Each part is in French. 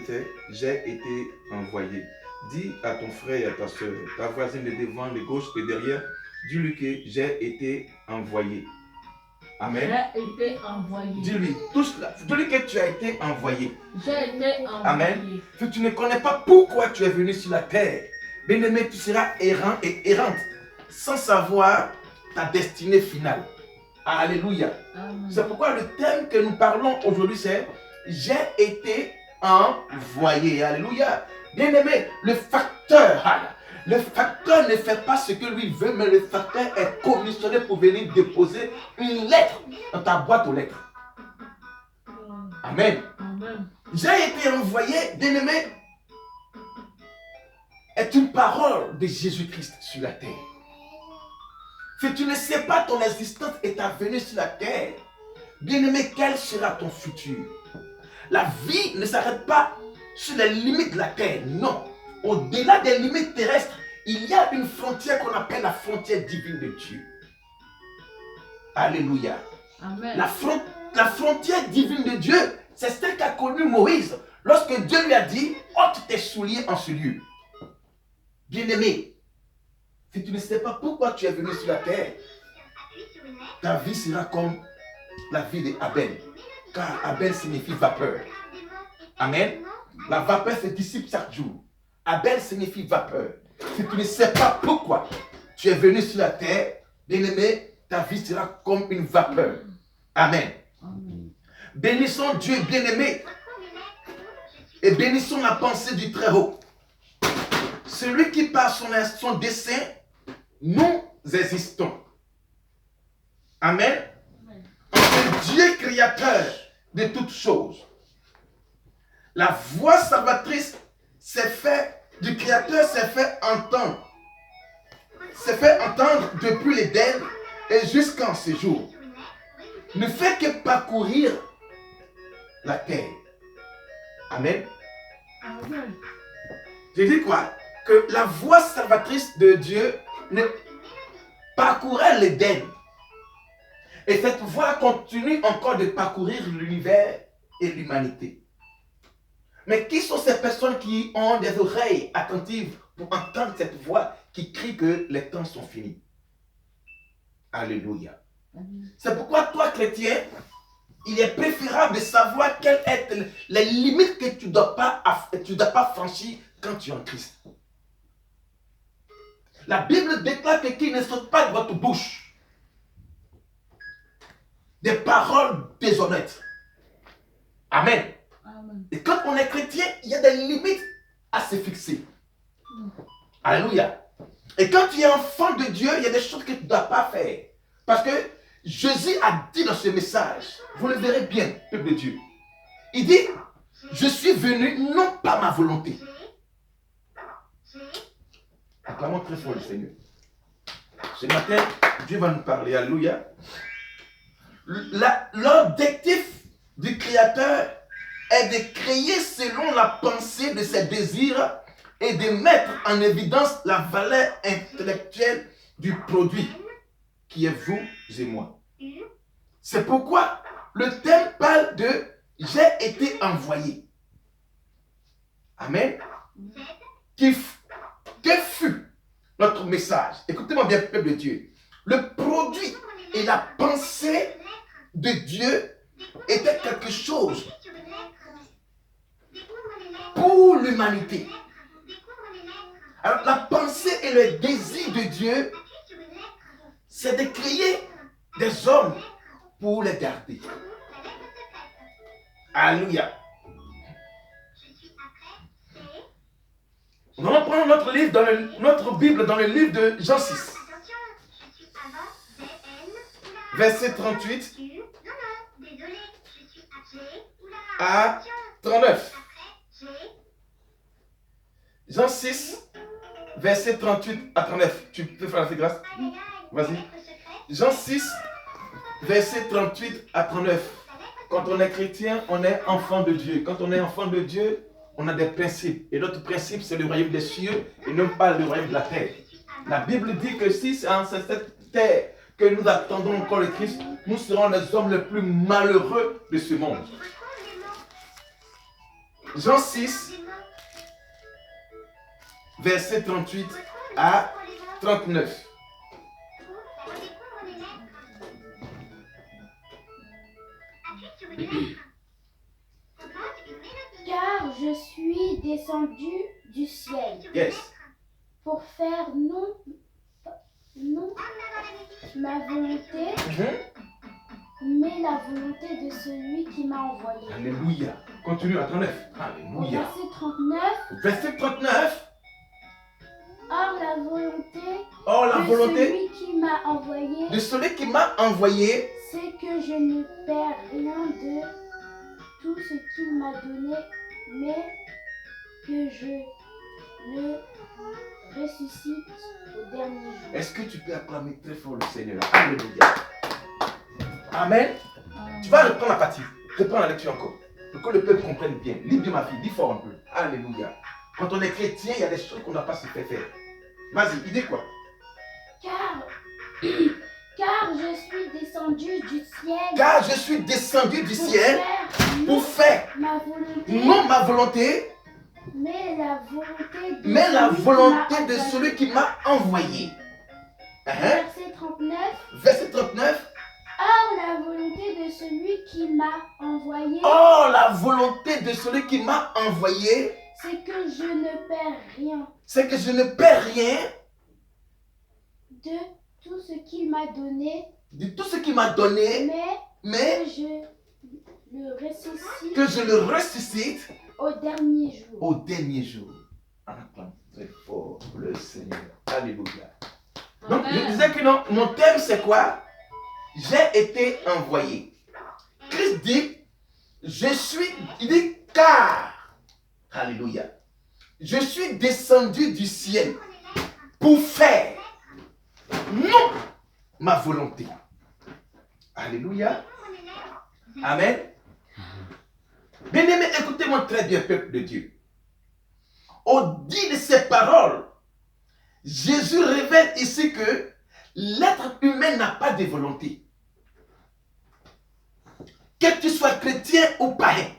était, j'ai été envoyé. Dis à ton frère et à ta soeur, ta voisine de devant, de gauche et derrière, dis-lui que j'ai été envoyé. Amen. J'ai été envoyé. Dis-lui, dis-lui que tu as été envoyé. J'ai été envoyé. Amen. Si tu ne connais pas pourquoi tu es venu sur la terre, bien-aimé, tu seras errant et errante, sans savoir ta destinée finale. Alléluia. C'est pourquoi le thème que nous parlons aujourd'hui, c'est j'ai été envoyé. Alléluia. Bien-aimé, le facteur ne fait pas ce que lui veut, mais le facteur est commissionné pour venir déposer une lettre dans ta boîte aux lettres. Amen. J'ai été envoyé, bien-aimé, est une parole de Jésus-Christ sur la terre. Si tu ne sais pas ton existence et ta venue sur la terre, bien-aimé, quel sera ton futur? La vie ne s'arrête pas sur les limites de la terre, non. Au-delà des limites terrestres, il y a une frontière qu'on appelle la frontière divine de Dieu. Alléluia. Amen. La frontière divine de Dieu, c'est celle qu'a connue Moïse lorsque Dieu lui a dit « ôte tes souliers en ce lieu ». Bien-aimé, si tu ne sais pas pourquoi tu es venu sur la terre, ta vie sera comme la vie d'Abel. Car Abel signifie vapeur. Amen. La vapeur se dissipe chaque jour. Abel signifie vapeur. Si tu ne sais pas pourquoi tu es venu sur la terre, bien-aimé, ta vie sera comme une vapeur. Amen. Bénissons Dieu, bien-aimé, et bénissons la pensée du Très-Haut. Celui qui par son dessein, nous existons. Amen. En ce Dieu créateur de toutes choses. La voix salvatrice du Créateur s'est fait entendre. S'est fait entendre depuis l'Éden et jusqu'en ce jour. Ne fait que parcourir la terre. Amen. Amen. Je dis quoi? Que la voix salvatrice de Dieu ne parcourait l'Éden. Et cette voix continue encore de parcourir l'univers et l'humanité. Mais qui sont ces personnes qui ont des oreilles attentives pour entendre cette voix qui crie que les temps sont finis? Alléluia. C'est pourquoi toi, chrétien, il est préférable de savoir quelles sont les limites que tu ne dois pas franchir quand tu es en Christ. La Bible déclare que qui ne saute pas de votre bouche des paroles déshonnêtes. Amen. Amen. Et quand on est chrétien, il y a des limites à se fixer. Alléluia. Et quand tu es enfant de Dieu, il y a des choses que tu ne dois pas faire. Parce que Jésus a dit dans ce message, vous le verrez bien, peuple de Dieu. Il dit, je suis venu non pas ma volonté. Acclamons très fort le Seigneur. Ce matin, Dieu va nous parler. Alléluia. L'objectif du Créateur est de créer selon la pensée de ses désirs et de mettre en évidence la valeur intellectuelle du produit qui est vous et moi. C'est pourquoi le thème parle de « J'ai été envoyé ». Amen. Que fut notre message? Écoutez-moi bien, peuple de Dieu. Le produit et la pensée de Dieu était quelque chose pour l'humanité. Alors la pensée et le désir de Dieu, c'est de créer des hommes pour les garder. Alléluia. Nous allons prendre notre livre notre Bible dans le livre de Jean 6. Verset 38 à 39. Jean 6, verset 38 à 39. Tu peux faire la grâce? Vas-y. Jean 6, verset 38 à 39. Quand on est chrétien, on est enfant de Dieu. Quand on est enfant de Dieu, on a des principes. Et notre principe, c'est le royaume des cieux et non pas le royaume de la terre. La Bible dit que si c'est en cette terre que nous attendons encore le Christ, nous serons les hommes les plus malheureux de ce monde. Jean 6, verset 38 à 39. Car je suis descendu du ciel Yes. pour faire non ma volonté, mais la volonté de celui qui m'a envoyé. Alléluia. Continue à 39. Au Alléluia. verset 39, Verset 39. or la volonté Oh, la de volonté celui qui m'a envoyé, de celui qui m'a envoyé, c'est que je ne perds rien de tout ce qu'il m'a donné, mais que je le ressuscite au dernier jour. est-ce que tu peux acclamer très fort le Seigneur? Alléluia. Amen. Tu vas reprendre la partie. Reprends la lecture encore. Pour que le peuple comprenne bien. Lis bien ma fille, dis fort un peu. Alléluia. Quand on est chrétien, il y a des choses qu'on ne doit pas se faire faire. Vas-y, il dit quoi? Car je suis descendu du ciel Car je suis descendu du ciel pour faire ma volonté, non ma volonté, mais la volonté de, mais la celui, volonté qui de m'a celui qui m'a envoyé. Hein? Verset 39. Verset 39. Or la volonté de celui qui m'a envoyé, Oh, la volonté de celui qui m'a envoyé, c'est que je ne perds rien c'est que je ne perds rien de tout ce qu'il m'a donné, de tout ce qu'il m'a donné, mais que je le ressuscite que je le ressuscite au dernier jour. au dernier jour. On acclame très fort le Seigneur. Alléluia. Donc, je disais que non, mon thème c'est quoi? J'ai été envoyé. Christ dit, il dit car, alléluia, je suis descendu du ciel pour faire non ma volonté. Alléluia. Amen. Bien-aimés, écoutez-moi très bien, peuple de Dieu. Au dit de ces paroles, Jésus révèle ici que l'être humain n'a pas de volonté. Que tu sois chrétien ou païen,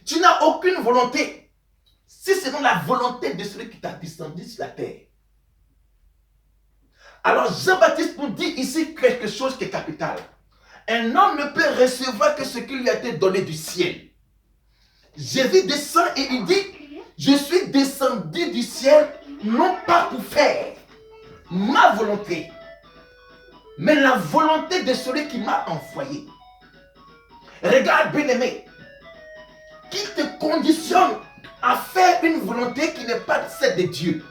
tu n'as aucune volonté. Si c'est dans la volonté de celui qui t'a descendu sur la terre. Alors Jean-Baptiste nous dit ici quelque chose qui est capital. Un homme ne peut recevoir que ce qui lui a été donné du ciel. Jésus descend et il dit, je suis descendu du ciel non pas pour faire ma volonté, mais la volonté de celui qui m'a envoyé. Regarde, bien-aimé, qui te conditionne à faire une volonté qui n'est pas celle de Dieu.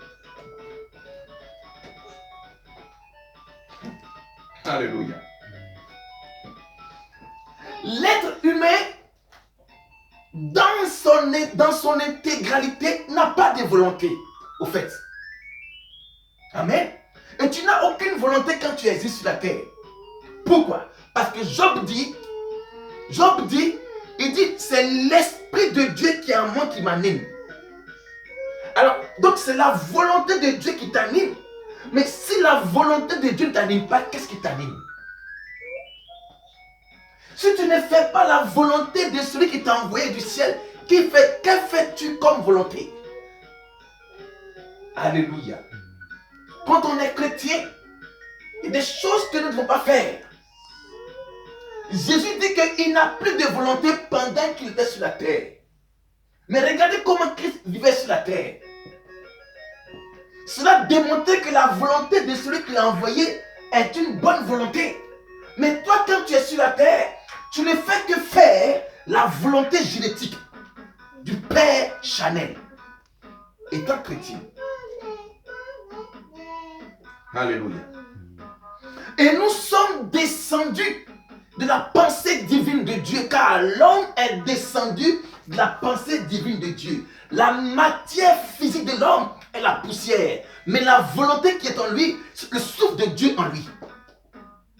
Alléluia. L'être humain, dans son intégralité, n'a pas de volonté, au fait. Amen. Et tu n'as aucune volonté quand tu existes sur la terre. Pourquoi? Parce que Job dit, il dit, c'est l'Esprit de Dieu qui est en moi qui m'anime. Alors, donc c'est la volonté de Dieu qui t'anime. Mais si la volonté de Dieu ne t'anime pas, qu'est-ce qui t'anime? Si tu ne fais pas la volonté de celui qui t'a envoyé du ciel, que fais-tu comme volonté? Alléluia. Quand on est chrétien, il y a des choses que nous ne devons pas faire. Jésus dit qu'il n'a plus de volonté pendant qu'il était sur la terre. Mais regardez comment Christ vivait sur la terre. Cela démontrait que la volonté de celui qui l'a envoyé est une bonne volonté. Mais toi, quand tu es sur la terre, tu ne fais que faire la volonté génétique du Père Chanel, étant chrétien. Alléluia. Et nous sommes descendus de la pensée divine de Dieu, car l'homme est descendu de la pensée divine de Dieu. La matière physique de l'homme est la poussière, mais la volonté qui est en lui, c'est le souffle de Dieu en lui.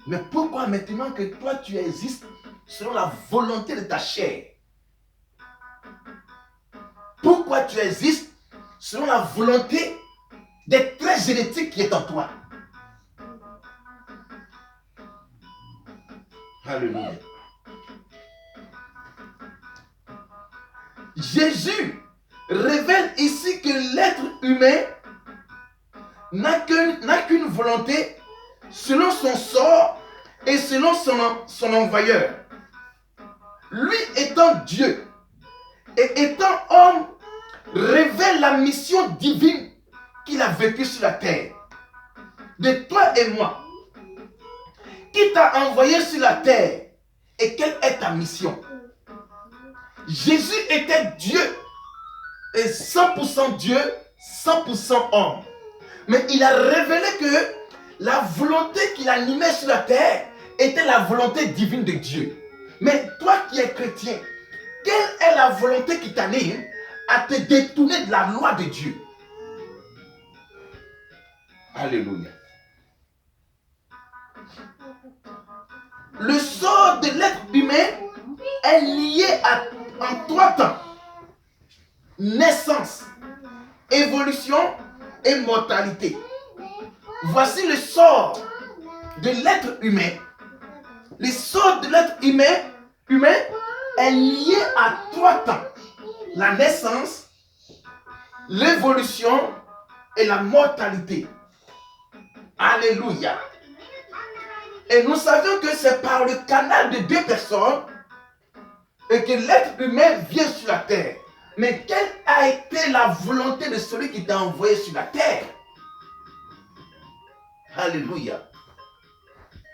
Mais pourquoi maintenant que toi tu existes selon la volonté de ta chair? Pourquoi tu existes selon la volonté des traits génétiques qui est en toi? Alléluia. Jésus révèle ici que l'être humain n'a qu'une volonté selon son sort et selon son envoyeur. Lui étant Dieu et étant homme, révèle la mission divine qu'il a vécue sur la terre. De toi et moi, qui t'a envoyé sur la terre et quelle est ta mission? Jésus était Dieu et 100% Dieu, 100% homme. Mais il a révélé que la volonté qu'il animait sur la terre était la volonté divine de Dieu. Mais toi qui es chrétien, quelle est la volonté qui t'anime à te détourner de la loi de Dieu? Alléluia. Le sort de l'être humain est lié en trois temps: naissance, évolution et mortalité. Voici le sort de l'être humain. Le sort de l'être humain est lié à trois temps: la naissance, l'évolution et la mortalité. Alléluia. Et nous savions que c'est par le canal de deux personnes et que l'être humain vient sur la terre. Mais quelle a été la volonté de celui qui t'a envoyé sur la terre? Alléluia.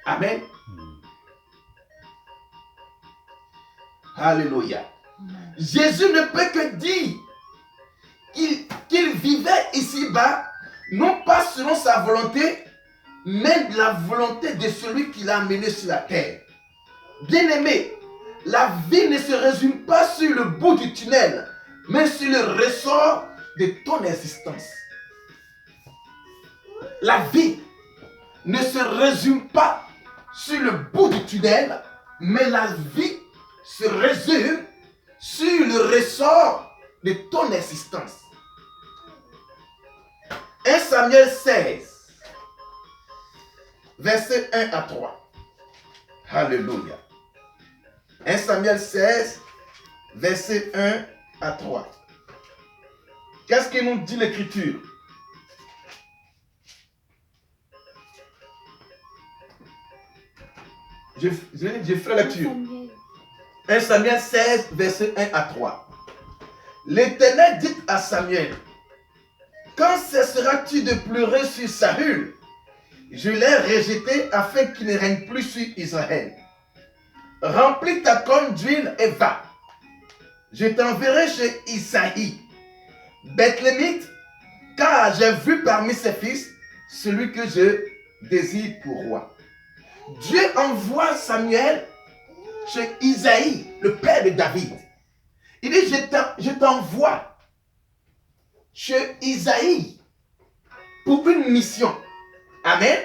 Amen. Alléluia. Jésus ne peut que dire qu'il vivait ici-bas, non pas selon sa volonté, mais de la volonté de celui qui l'a amené sur la terre. Bien-aimé, la vie ne se résume pas sur le bout du tunnel, mais sur le ressort de ton existence. La vie ne se résume pas sur le bout du tunnel, mais la vie se résume sur le ressort de ton existence. 1 Samuel 16, versets 1 à 3. Alléluia. 1 Samuel 16, versets 1 à 3. Qu'est-ce que nous dit l'Écriture? Je fais la lecture. 1 Samuel 16, versets 1 à 3. L'Éternel dit à Samuel: quand cesseras-tu de pleurer sur Saül? Je l'ai rejeté afin qu'il ne règne plus sur Israël. Remplis ta corne d'huile et va. Je t'enverrai chez Isaïe, Bethlémite, car j'ai vu parmi ses fils celui que je désire pour roi. Dieu envoie Samuel chez Isaïe, le père de David. Il dit: je t'envoie chez Isaïe pour une mission. Amen.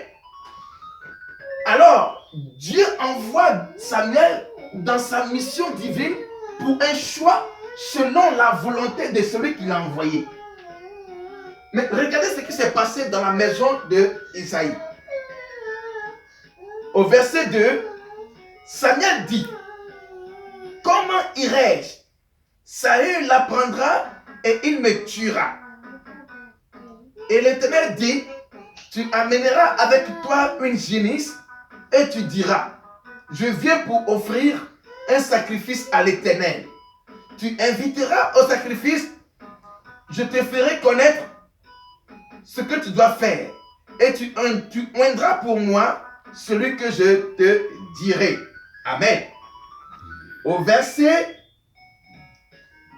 Alors, Dieu envoie Samuel dans sa mission divine pour un choix selon la volonté de celui qui l'a envoyé. Mais regardez ce qui s'est passé dans la maison d'Isaïe. Au verset 2, Samuel dit: comment irai-je? Saül l'apprendra et il me tuera. Et l'Éternel dit: tu amèneras avec toi une génisse et tu diras: je viens pour offrir un sacrifice à l'Éternel. Tu inviteras au sacrifice, je te ferai connaître ce que tu dois faire. Et tu oindras pour moi celui que je te dirai. Amen. Au verset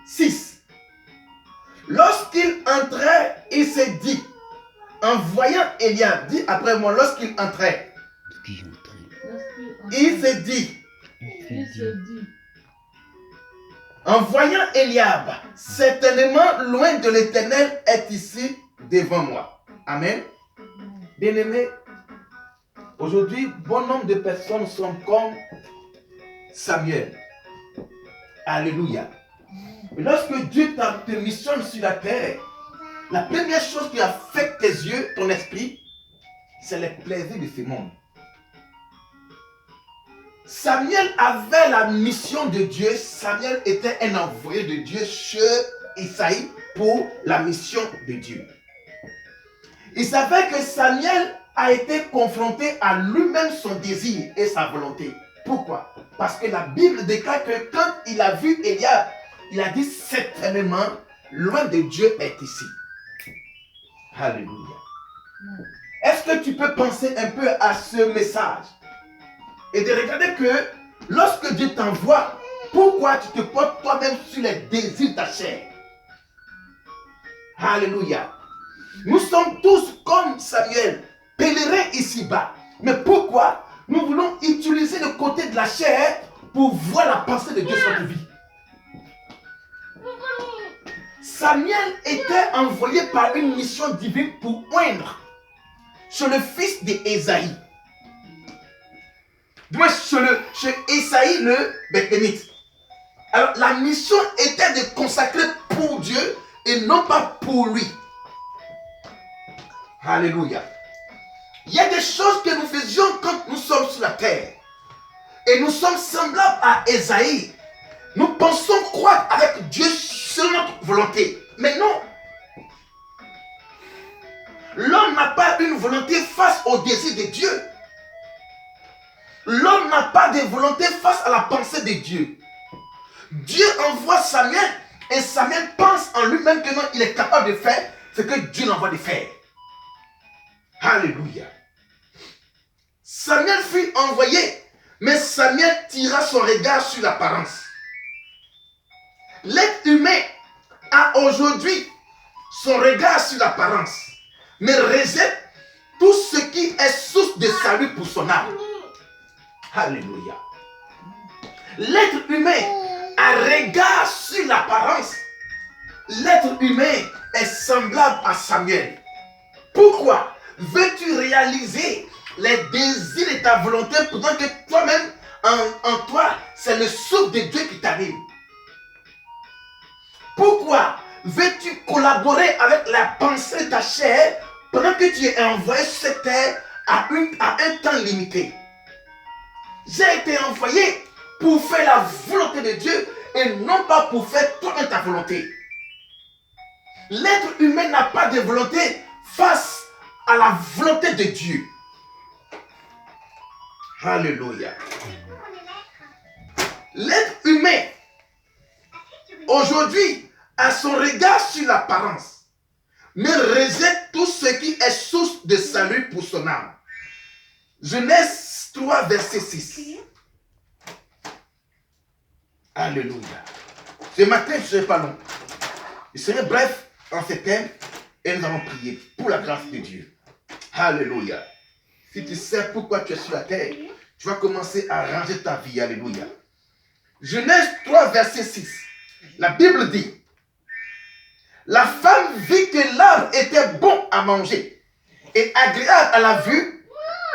6. Lorsqu'il entrait, il s'est dit, en voyant Eliab, dis après moi, lorsqu'il entrait, il s'est dit, en voyant Eliab, certainement loin de l'Éternel est ici devant moi. Amen. Bien-aimés, aujourd'hui, bon nombre de personnes sont comme Samuel. Alléluia. Lorsque Dieu te missionne sur la terre, la première chose qui affecte tes yeux, ton esprit, c'est les plaisirs de ce monde. Samuel avait la mission de Dieu. Samuel était un envoyé de Dieu chez Isaïe pour la mission de Dieu. Il savait que Samuel a été confronté à lui-même son désir et sa volonté. Pourquoi? Parce que la Bible déclare que quand il a vu Eliab, il a dit certainement, loin de Dieu est ici. Alléluia. Est-ce que tu peux penser un peu à ce message et de regarder que lorsque Dieu t'envoie, pourquoi tu te portes toi-même sur les désirs de ta chair? Alléluia. Nous sommes tous comme Samuel, pèlerins ici-bas. Mais pourquoi nous voulons utiliser le côté de la chair pour voir la pensée de Dieu sur notre vie? Samuel était envoyé par une mission divine pour oindre sur le fils d'Ésaïe. Donc chez Ésaïe le Béthénite. Alors la mission était de consacrer pour Dieu et non pas pour lui. Alléluia. Il y a des choses que nous faisions quand nous sommes sur la terre. Et nous sommes semblables à Ésaïe. Nous pensons croire avec Dieu selon notre volonté. Mais non. L'homme n'a pas une volonté face au désir de Dieu. L'homme n'a pas de volonté face à la pensée de Dieu. Dieu envoie Samuel et Samuel pense en lui-même que non, il est capable de faire ce que Dieu l'envoie de faire. Alléluia. Samuel fut envoyé, mais Samuel tira son regard sur l'apparence. L'être humain a aujourd'hui son regard sur l'apparence, mais rejette tout ce qui est source de salut pour son âme. Alléluia. L'être humain a regard sur l'apparence. L'être humain est semblable à Samuel. Pourquoi veux-tu réaliser les désirs de ta volonté pendant que toi-même, en toi, c'est le souffle de Dieu qui t'anime? Pourquoi veux-tu collaborer avec la pensée de ta chair pendant que tu es envoyé sur cette terre à un temps limité? J'ai été envoyé pour faire la volonté de Dieu et non pas pour faire toi-même ta volonté. L'être humain n'a pas de volonté face à la volonté de Dieu. Alléluia. L'être humain, aujourd'hui, a son regard sur l'apparence, mais rejette tout ce qui est source de salut pour son âme. Genèse 3, verset 6. Alléluia. Ce matin, je ne serai pas long. Je serai bref en ces thèmes et nous allons prier pour la grâce de Dieu. Alléluia. Si tu sais pourquoi tu es sur la terre, tu vas commencer à ranger ta vie. Alléluia. Genèse 3, verset 6. La Bible dit: la femme vit que l'arbre était bon à manger et agréable à la vue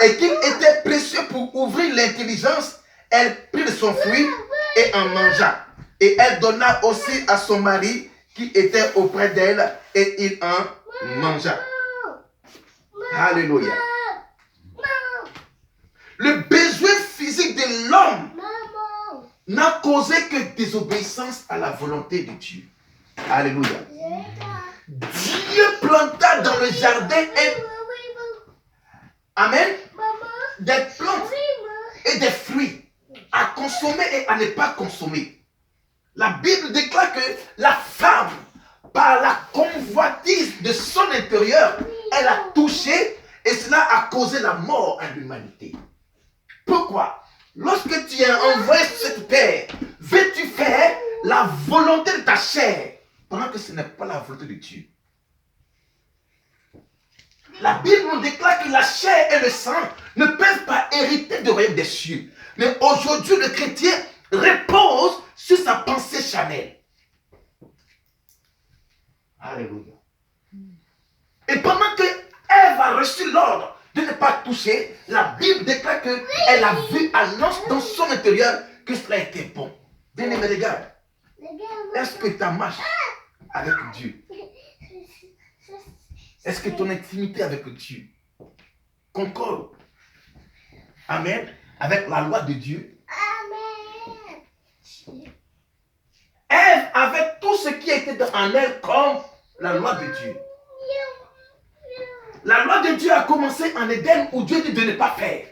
et qu'il était précieux pour ouvrir l'intelligence. Elle prit de son fruit et en mangea. Et elle donna aussi à son mari qui était auprès d'elle et il en mangea. Alléluia. Le besoin physique de l'homme n'a causé que désobéissance à la volonté de Dieu. Alléluia. Dieu planta dans le jardin Amen, des plantes et des fruits à consommer et à ne pas consommer. La Bible déclare que la femme, par la convoitise de son intérieur, elle a touché et cela a causé la mort à l'humanité. Pourquoi? Lorsque tu es envoyé sur cette terre, veux-tu faire la volonté de ta chair pendant que ce n'est pas la volonté de Dieu? La Bible nous déclare que la chair et le sang ne peuvent pas hériter du royaume des cieux. Mais aujourd'hui, le chrétien repose sur sa pensée charnelle. Alléluia. Et pendant que Ève a reçu l'ordre de ne pas toucher, la Bible déclare qu'elle a vu dans son intérieur que cela était bon. Bien-aimé, regarde. Est-ce que ta marche avec Dieu, est-ce que ton intimité avec Dieu concorde, amen, avec la loi de Dieu? Ève avait tout ce qui était en elle comme la loi de Dieu. La loi de Dieu a commencé en Éden où Dieu dit de ne pas faire.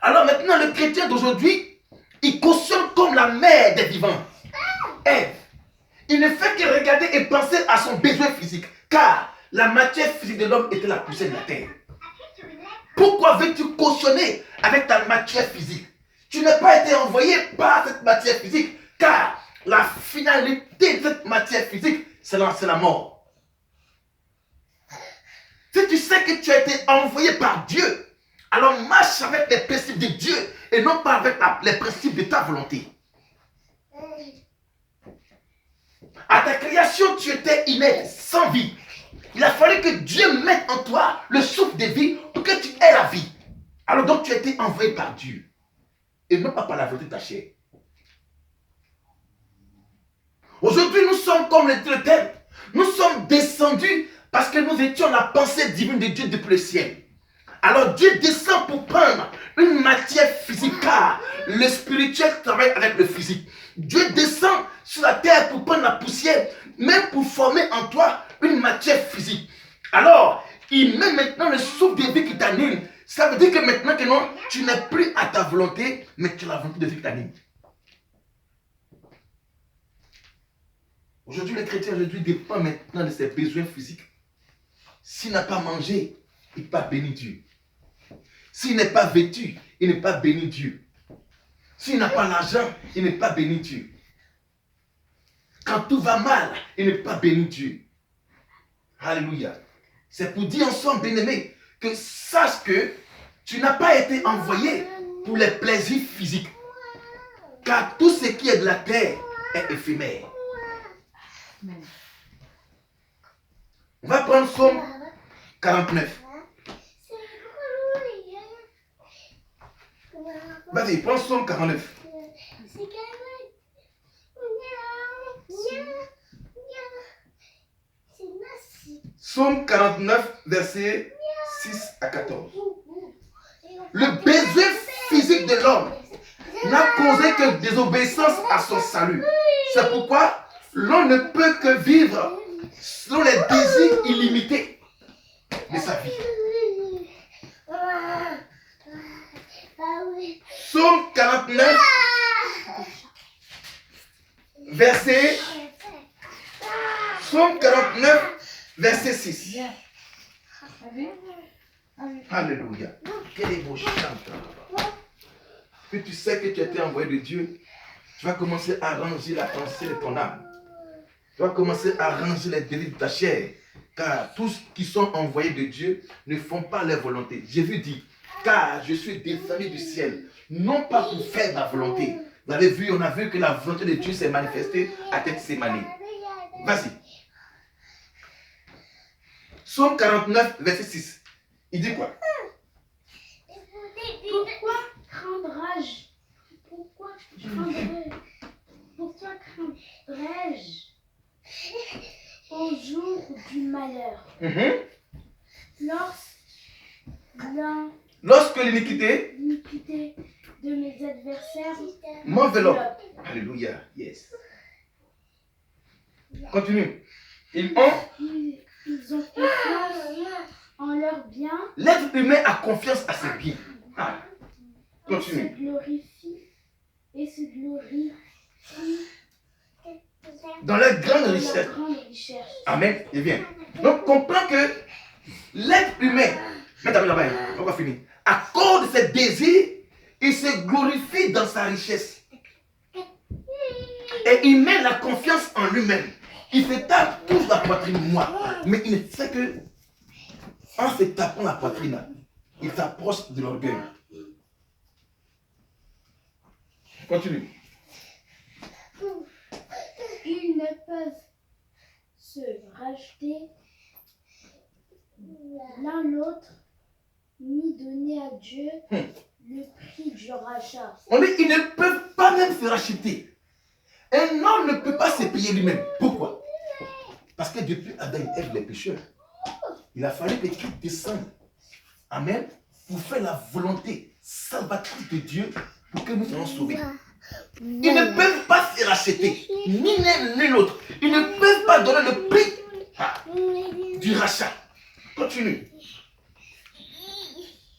Alors maintenant, le chrétien d'aujourd'hui, il cautionne comme la mère des vivants. Ève, il ne fait que regarder et penser à son besoin physique, car la matière physique de l'homme était la poussière de la terre. Pourquoi veux-tu cautionner avec ta matière physique? Tu n'as pas été envoyé par cette matière physique, car la finalité de cette matière physique, c'est la mort. Si tu sais que tu as été envoyé par Dieu, alors marche avec les principes de Dieu et non pas avec les principes de ta volonté. À ta création, tu étais inerte, sans vie. Il a fallu que Dieu mette en toi le souffle de vie pour que tu aies la vie. Alors donc tu as été envoyé par Dieu et non pas par la volonté de ta chair. Aujourd'hui, nous sommes comme le thème. Nous sommes descendus parce que nous étions la pensée divine de Dieu depuis le ciel. Alors Dieu descend pour prendre une matière physique, car le spirituel travaille avec le physique. Dieu descend sur la terre pour prendre la poussière, même pour former en toi une matière physique. Alors, il met maintenant le souffle de vie qui t'anime. Ça veut dire que maintenant que non, tu n'es plus à ta volonté, mais tu as la volonté de vie qui t'anime. Aujourd'hui, le chrétien dépend maintenant de ses besoins physiques. S'il n'a pas mangé, il n'est pas béni Dieu. S'il n'est pas vêtu, il n'est pas béni Dieu. S'il n'a pas l'argent, il n'est pas béni Dieu. Quand tout va mal, il n'est pas béni Dieu. Alléluia. C'est pour dire ensemble, bien-aimé, que sache que tu n'as pas été envoyé pour les plaisirs physiques. Car tout ce qui est de la terre est éphémère. On va prendre Psaume 49. Vas-y, prends Psaume 49. Psaume 49, versets 6 à 14. Le besoin physique de l'homme n'a causé que désobéissance à son salut. C'est pourquoi l'homme ne peut que vivre selon les désirs illimités de sa vie. Psaume 49, verset 6. Alléluia. Quel est beau chant. Que tu sais que tu as été envoyé de Dieu, tu vas commencer à ranger la pensée de ton âme. Tu vas commencer à ranger les délits de ta chair. Car tous qui sont envoyés de Dieu ne font pas leur volonté. Jésus dit, car je suis descendu du ciel, non pas pour faire ma volonté. Vous avez vu, on a vu que la volonté de Dieu s'est manifestée à Gethsémani. Vas-y. Psaume 49, verset 6. Il dit quoi? Pourquoi craindrais-je au jour du malheur? Lorsque l'iniquité de mes adversaires m'enveloppe. Alléluia. Yes. Continue. Ils ont confiance en leurs biens. L'être humain a confiance à ses biens. Ah. Continue. Et se glorifie dans la grande richesse. Amen. Il vient. Donc comprends que l'être humain, mets ta main là-bas, on va finir. À cause de ses désirs, il se glorifie dans sa richesse. Et il met la confiance en lui-même. Il se tape tous la poitrine, moi. Mais il ne sait que, en se tapant la poitrine, il s'approche de l'orgueil. Continue. Ils ne peuvent se racheter l'un l'autre, ni donner à Dieu le prix du rachat. On dit qu'ils ne peuvent pas même se racheter. Un homme ne peut pas se payer lui-même. Pourquoi? Parce que depuis Adam et Ève, les pécheurs, il a fallu que Christ descende. Amen. Pour faire la volonté salvatrice de Dieu pour que nous soyons sauvés. Ils ne peuvent pas se racheter, ni l'un ni l'autre. Ils ne peuvent pas donner le prix du rachat. Continue.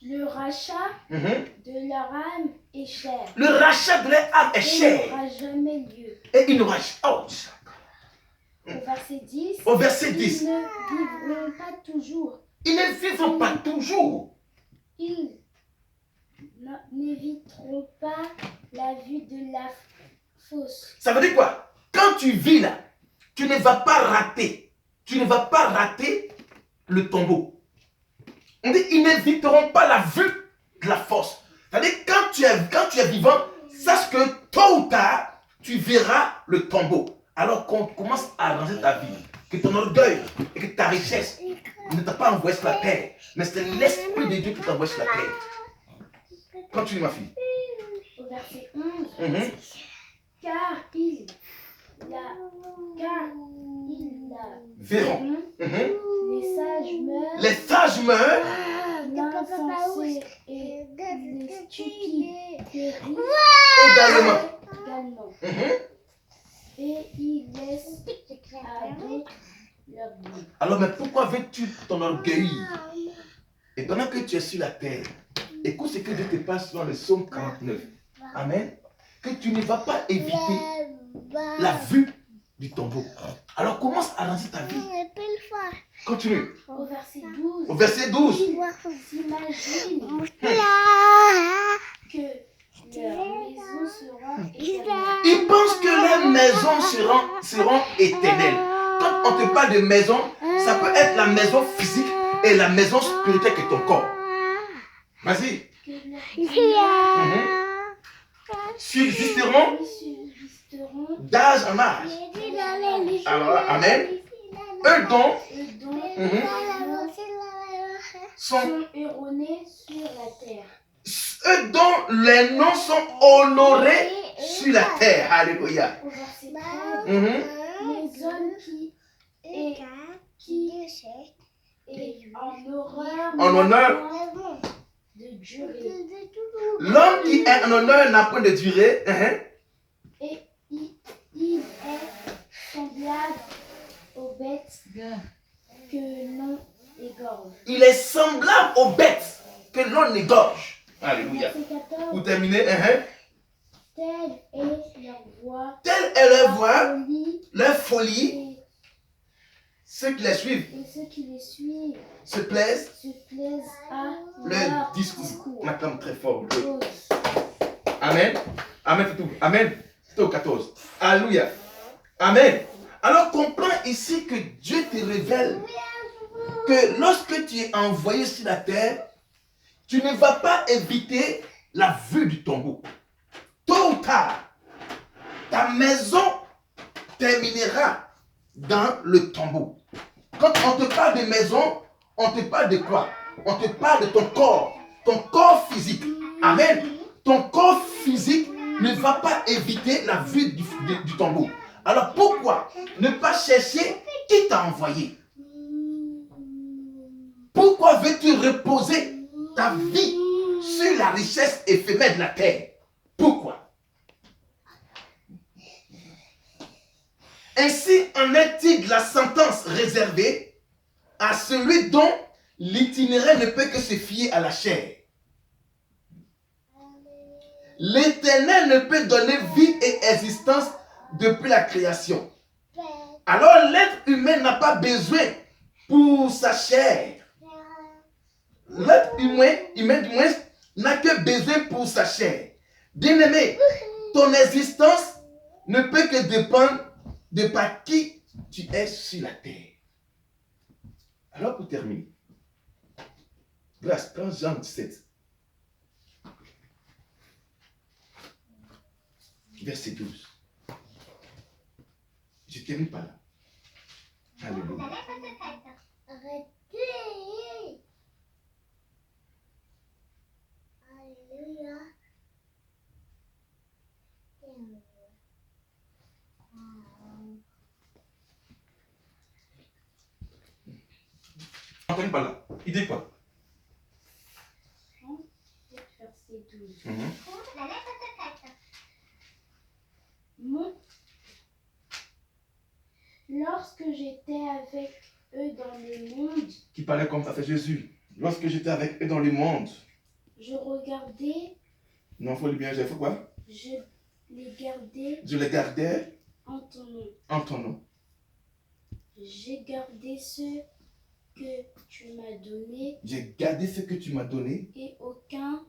Le rachat de leur âme est cher. Le rachat de leur âme est Et cher. n'aura jamais lieu. Et ils n'auront oh, Au verset 10. au verset 10. Ils ne vivront pas toujours. Ils ne vivront pas toujours. Ils n'éviteront pas la vue de la fosse. Ça veut dire quoi? Quand tu vis là, tu ne vas pas rater. Tu ne vas pas rater le tombeau. On dit ils n'éviteront pas la vue de la fosse. C'est-à-dire quand tu es vivant, sache que tôt ou tard, tu verras le tombeau. Alors qu'on commence à arranger ta vie, que ton orgueil et que ta richesse ne t'a pas envoyé sur la terre, mais c'est l'Esprit de Dieu qui t'a envoyé sur la terre. Continue ma fille. Au verset 11. Car ils Verront. les sages meurent, Les sages meurent. l'insensé et les stupides périssent Également. également. Et ils laissent à d'autres leur vie. Alors, mais pourquoi veux-tu ton orgueil? Et pendant que tu es sur la terre, écoute ce que Dieu te passe dans le psaume 49. Amen. Que tu ne vas pas éviter la vue du tombeau. Alors, commence à ranger ta vie. Continue. Au verset 12. Au verset 12. Ils s'imaginent que leurs maisons seront éternelles. Ils pensent que les maisons seront éternelles. Quand on te parle de maison, ça peut être la maison physique et la maison spirituelle qui est ton corps. Vas-y. Subsisteront d'âge en âge. Alors, amen. Eux dont sont erronés sur la terre. Eux dont les noms sont honorés sur la terre. Alléluia. Au verset 13, les hommes qui est en horreur de durée. L'homme qui est en honneur n'a point de durée. Et il est semblable aux bêtes que l'on égorge. Il est semblable aux bêtes que l'on égorge. Alléluia. Verset 14, Pour terminer, telle est leur voix, telle est leur voix, folie, leur folie. et Ceux qui les suivent ceux qui les suivent se plaisent. se plaisent à Leur leur discours. On acclame très fort. cause. Amen. Amen, c'est tout. Amen. C'est au 14. Alléluia. Amen. Alors comprends ici que Dieu te révèle que lorsque tu es envoyé sur la terre, tu ne vas pas éviter la vue du tombeau. Tôt ou tard, ta maison terminera dans le tombeau. Quand on te parle de maison, on te parle de quoi? On te parle de ton corps physique. Amen. Ton corps physique ne va pas éviter la vue du tombeau. Alors pourquoi ne pas chercher qui t'a envoyé? Pourquoi veux-tu reposer ta vie sur la richesse éphémère de la terre? Pourquoi? Ainsi en est-il de la sentence réservée à celui dont l'itinéraire ne peut que se fier à la chair. L'Éternel ne peut donner vie et existence depuis la création. Alors l'être humain n'a pas besoin pour sa chair. L'être humain du moins, n'a que besoin pour sa chair. Bien-aimé, ton existence ne peut que dépendre de par qui tu es sur la terre. Alors pour terminer, grâce, prends Jean 17. Verset 12. Je ne termine pas là. Alléluia. Alléluia. On ne termine pas là. Il dit quoi? Verset 12. Lorsque j'étais avec eux dans le monde, Qui parlait comme ça, c'est Jésus. Lorsque j'étais avec eux dans le monde. je regardais, Non, il faut le bien, il faut quoi? je les gardais Je les gardais en ton nom. en ton nom. J'ai gardé ce que tu m'as donné J'ai gardé ce que tu m'as donné. et aucun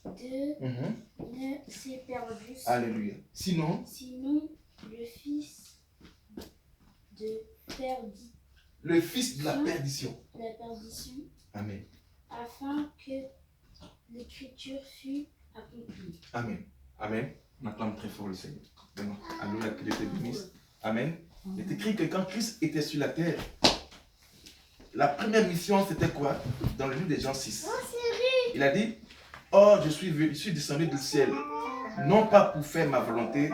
d'eux Mhm. ne s'est perdu. Alléluia. Sinon, Sinon, le fils de perdi- le fils de la perdition. la perdition, Amen. afin que l'écriture fût accomplie. Amen. Amen. On acclame très fort le Seigneur. Vraiment. Alléluia, qu'il te bénisse. Amen. Il est écrit que quand Christ était sur la terre, la première mission c'était quoi? Dans le livre de Jean 6. Il a dit, oh, je suis descendu du ciel, non pas pour faire ma volonté,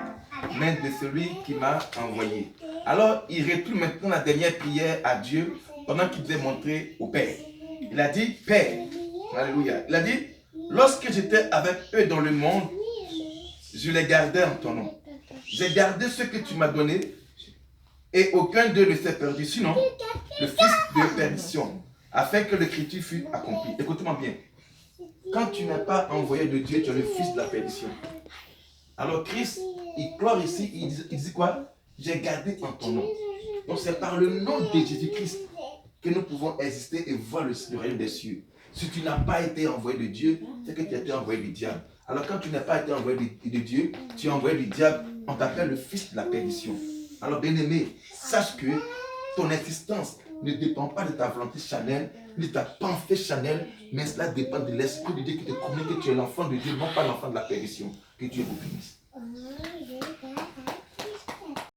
mais de celui qui m'a envoyé. Alors, il retourne maintenant la dernière prière à Dieu pendant qu'il devait montrer au Père. Il a dit, Père, alléluia. Il a dit, lorsque j'étais avec eux dans le monde, je les gardais en ton nom. J'ai gardé ce que tu m'as donné et aucun d'eux ne s'est perdu. Sinon, le fils de perdition, afin que l'écriture fût accomplie. Écoutez-moi bien. Quand tu n'es pas envoyé de Dieu, tu es le fils de la perdition. Alors Christ, il clore ici, il dit quoi? J'ai gardé en ton nom. Donc c'est par le nom de Jésus-Christ que nous pouvons exister et voir le royaume des cieux. Si tu n'as pas été envoyé de Dieu, c'est que tu as été envoyé du diable. Alors quand tu n'as pas été envoyé de Dieu, tu es envoyé du diable, on t'appelle le fils de la perdition. Alors bien-aimé, sache que ton existence ne dépend pas de ta volonté charnelle, ni de ta pensée charnelle, mais cela dépend de l'Esprit de Dieu qui te communique que tu es l'enfant de Dieu, non pas l'enfant de la perdition. Que Dieu vous bénisse.